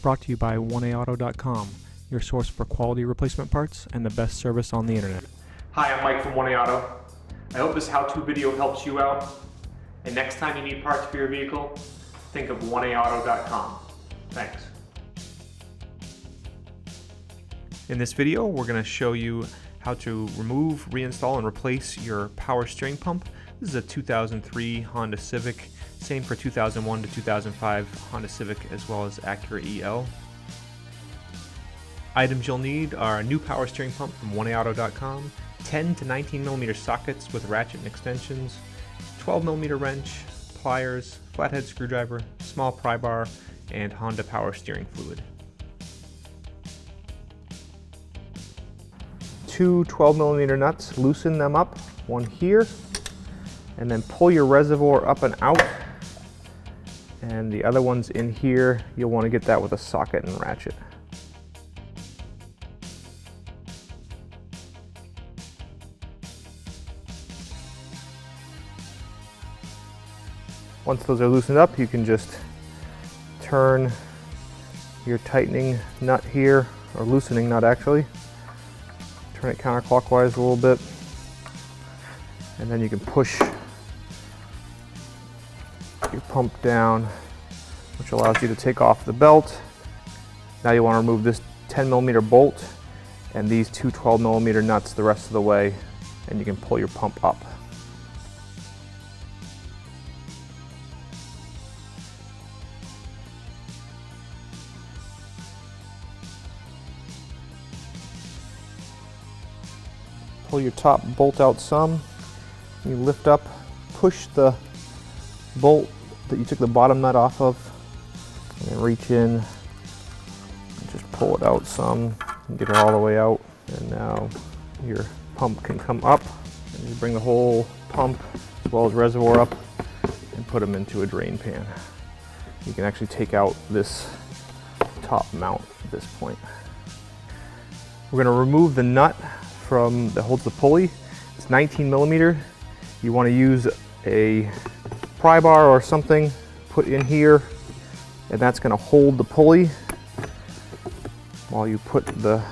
Brought to you by 1AAuto.com, your source for quality replacement parts and the best service on the internet. Hi, I'm Mike from 1AAuto. I hope this how-to video helps you out. And next time you need parts for your vehicle, think of 1AAuto.com. Thanks. In this video, we're going to show you how to remove, reinstall, and replace your power steering pump. This is a 2003 Honda Civic. Same for 2001 to 2005 Honda Civic as well as Acura EL. Items you'll need are a new power steering pump from 1AAuto.com, 10 to 19 millimeter sockets with ratchet and extensions, 12 millimeter wrench, pliers, flathead screwdriver, small pry bar, and Honda power steering fluid. Two 12 millimeter nuts, loosen them up, one here, and then pull your reservoir up and out. And the other one's in here. You'll want to get that with a socket and ratchet. Once those are loosened up, you can just turn your tightening nut here, or loosening nut actually. Turn it counterclockwise a little bit, and then you can push your pump down, which allows you to take off the belt. Now you want to remove this 10 millimeter bolt and these two 12 millimeter nuts the rest of the way, and you can pull your pump up. Pull your top bolt out some. You lift up, push the bolt that you took the bottom nut off of, and then reach in and just pull it out some and get it all the way out. And now your pump can come up, and you bring the whole pump as well as reservoir up and put them into a drain pan. You can actually take out this top mount at this point. We're going to remove the nut from that holds the pulley. It's 19 millimeter. You want to use a pry bar or something put in here, and that's going to hold the pulley while you put the,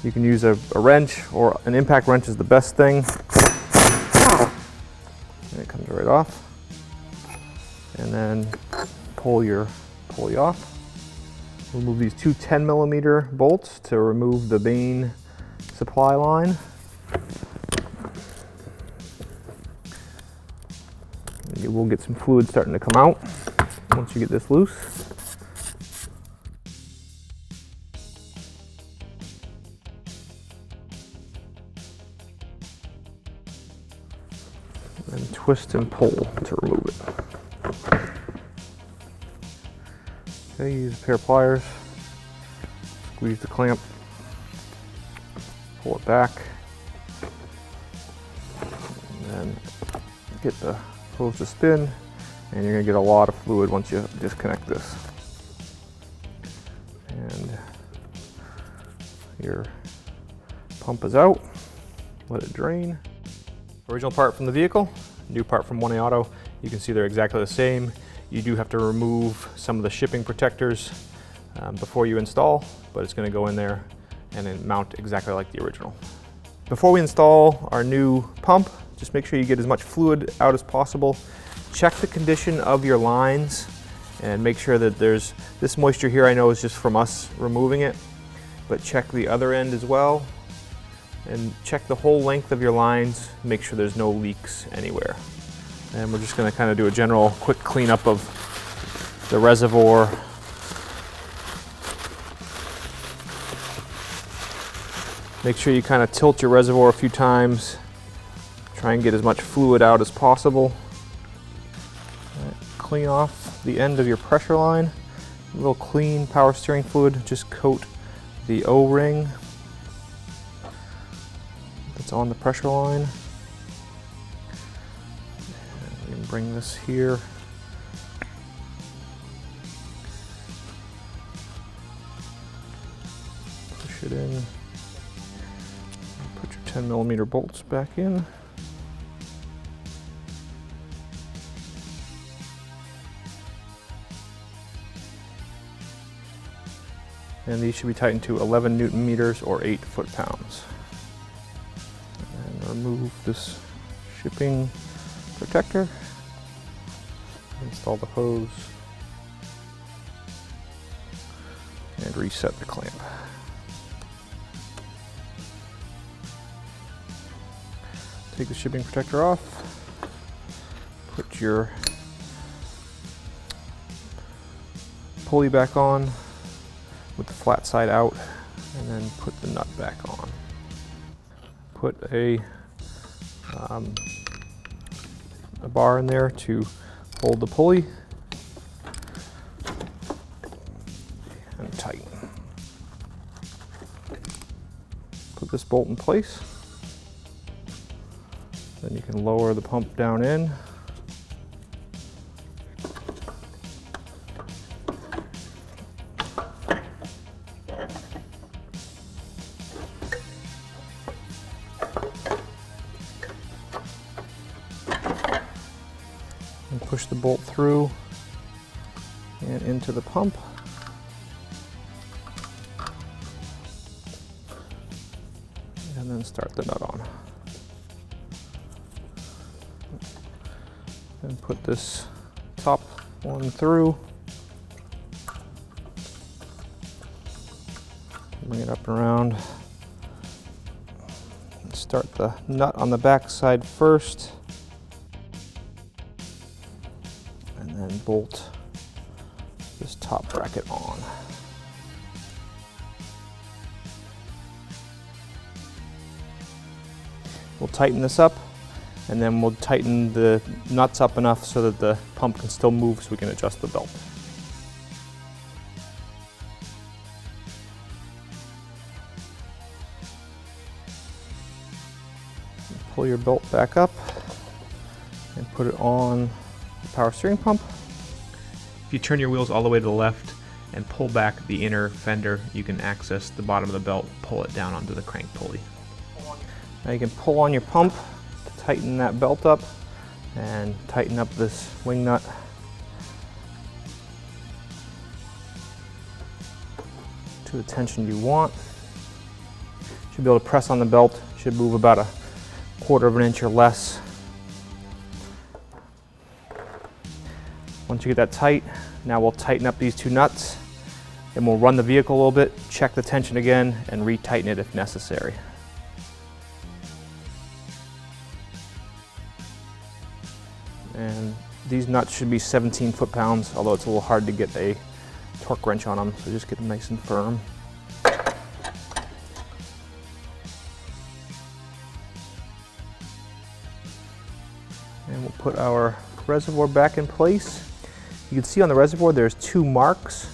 you can use a wrench, or an impact wrench is the best thing, and it comes right off, and then pull your pulley off. Remove these two 10 millimeter bolts to remove the main supply line. You will get some fluid starting to come out once you get this loose. And twist and pull to remove it. Okay, use a pair of pliers, squeeze the clamp, pull it back, and then get the hose to spin, and you're going to get a lot of fluid once you disconnect this. And your pump is out. Let it drain. Original part from the vehicle, new part from 1AAuto. You can see they're exactly the same. You do have to remove some of the shipping protectors before you install, but it's going to go in there and then mount exactly like the original. Before we install our new pump, just make sure you get as much fluid out as possible. Check the condition of your lines and make sure that there's, this moisture here I know is just from us removing it, but check the other end as well. And check the whole length of your lines, make sure there's no leaks anywhere. And we're just gonna kind of do a general quick cleanup of the reservoir. Make sure you kind of tilt your reservoir a few times. Try and get as much fluid out as possible. Clean off the end of your pressure line. A little clean power steering fluid, just coat the O-ring that's on the pressure line. And we can bring this here. Push it in. Put your 10 millimeter bolts back in. And these should be tightened to 11 Newton meters or 8 foot-pounds. And remove this shipping protector. Install the hose. And reset the clamp. Take the shipping protector off. Put your pulley back on with the flat side out, and then put the nut back on. Put a bar in there to hold the pulley and tighten. Put this bolt in place. Then you can lower the pump down in. And push the bolt through and into the pump. And then start the nut on. And put this top one through. Bring it up and around. And start the nut on the back side first. And then bolt this top bracket on. We'll tighten this up, and then we'll tighten the nuts up enough so that the pump can still move so we can adjust the belt. Pull your belt back up and put it on the power steering pump. If you turn your wheels all the way to the left and pull back the inner fender, you can access the bottom of the belt, pull it down onto the crank pulley. Now you can pull on your pump to tighten that belt up and tighten up this wing nut. To the tension you want. Should be able to press on the belt, should move about 1/4 of an inch or less. Once you get that tight, now we'll tighten up these two nuts, and we'll run the vehicle a little bit, check the tension again, and retighten it if necessary. And these nuts should be 17 foot-pounds, although it's a little hard to get a torque wrench on them, so just get them nice and firm. And we'll put our reservoir back in place. You can see on the reservoir there's 2 marks.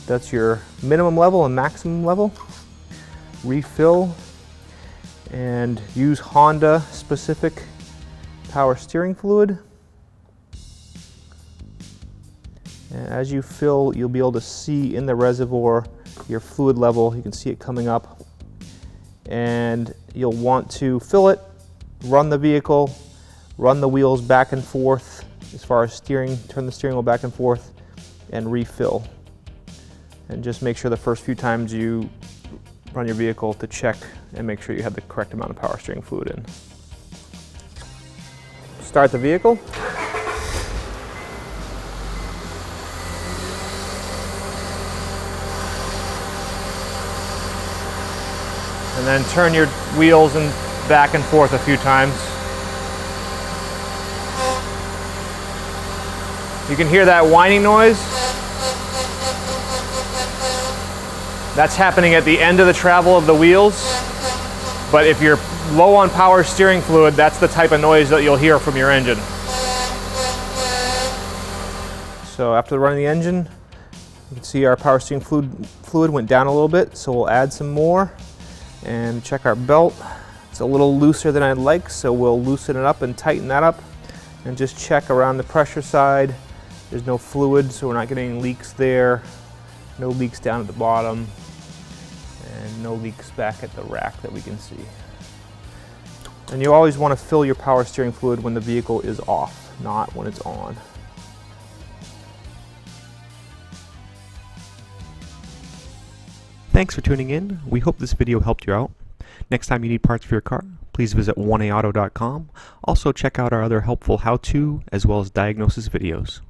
That's your minimum level and maximum level. Refill and use Honda specific power steering fluid. And as you fill, you'll be able to see in the reservoir your fluid level. You can see it coming up. And you'll want to fill it, run the vehicle, run the wheels back and forth as far as steering, turn the steering wheel back and forth, and refill. And just make sure the first few times you run your vehicle to check and make sure you have the correct amount of power steering fluid in. Start the vehicle. And then turn your wheels and back and forth a few times. You can hear that whining noise. That's happening at the end of the travel of the wheels. But if you're low on power steering fluid, that's the type of noise that you'll hear from your engine. So after running the engine, you can see our power steering fluid went down a little bit, so we'll add some more. And check our belt. It's a little looser than I'd like, so we'll loosen it up and tighten that up. And just check around the pressure side. There's no fluid, so we're not getting any leaks there. No leaks down at the bottom. And no leaks back at the rack that we can see. And you always want to fill your power steering fluid when the vehicle is off, not when it's on. Thanks for tuning in. We hope this video helped you out. Next time you need parts for your car, please visit 1aauto.com. Also check out our other helpful how-to as well as diagnosis videos.